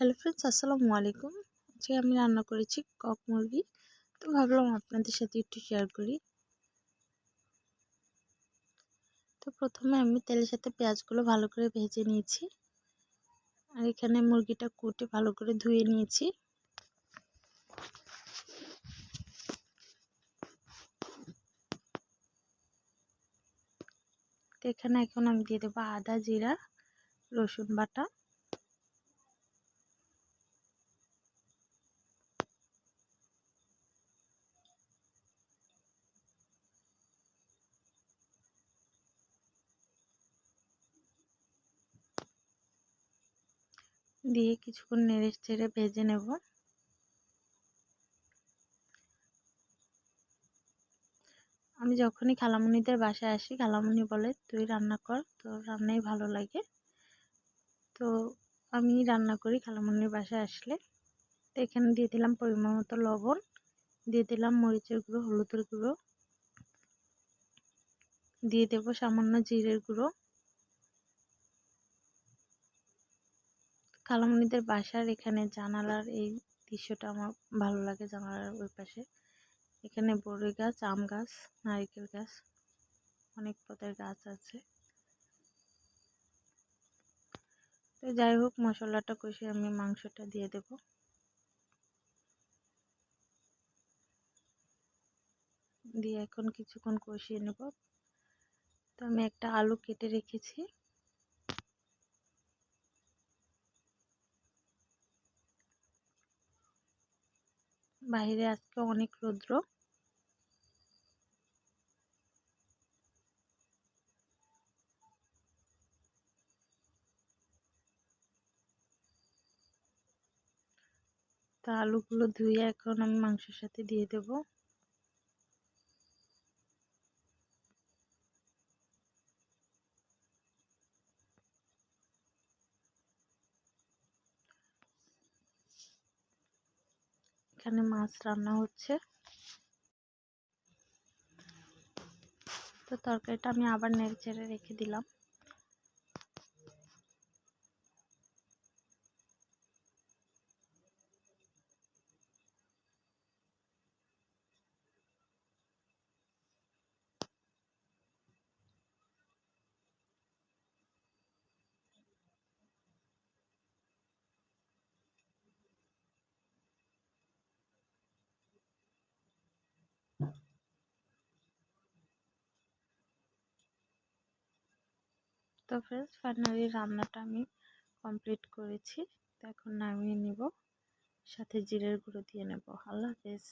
Hello friends, আসসালামু আলাইকুম। আজকে আমি রান্না করেছি কক মুরগি। তো ভাবলাম আপনাদের সাথে একটু শেয়ার করি। তো প্রথমে আমি তেলের সাথে পেঁয়াজগুলো ভালো করে ভেজে নিয়েছি। আর এখানে মুরগিটা কুটে ভালো করে ধুয়ে নিয়েছি। তো এখানে এখন আমি দিয়ে দেবো আদা, জিরা, রসুন বাটা। দিয়ে কিছুক্ষণ নেড়ে চেড়ে ভেজে নেব। আমি যখনই খালামণিদের বাসায় আসি, খালামণি বলে তুই রান্না কর, তোর রান্নাই ভালো লাগে। তো আমি রান্না করি খালামণির বাসায় আসলে। তো এখানে দিয়ে দিলাম পরিমাণ মতো লবণ, দিয়ে দিলাম মরিচের গুঁড়ো, হলুদের গুঁড়ো, দিয়ে দেব সামান্য জিরের গুঁড়ো। খালামণিদের বাসার এখানে জানালার এই দৃশ্যটা আমার ভালো লাগে। জানালার ওই পাশে এখানে বড়ই গাছ, আম গাছ, নারকেল গাছ, অনেক পদের গাছ আছে। তো যাই হোক, মশলাটা কষে আমি মাংসটা দিয়ে দেব। দিয়ে এখন কিছুক্ষণ কষিয়ে নেব। তো আমি একটা আলু কেটে রেখেছি। বাইরে আজকে অনেক রৌদ্র। তো আলুগুলো ধুয়ে এখন আমি মাংসের সাথে দিয়ে দেব। এখানে মাছ রান্না হচ্ছে। তো তরকারিটা আমি আবার নেড়ে চেড়ে রেখে দিলাম। তো ফ্রেন্ডস, ফাইনালি রান্নাটা আমি কমপ্লিট করেছি। তো এখন নামিয়ে নিব, সাথে জিরের গুঁড়ো দিয়ে নেব। আল্লাহ হাফেজ।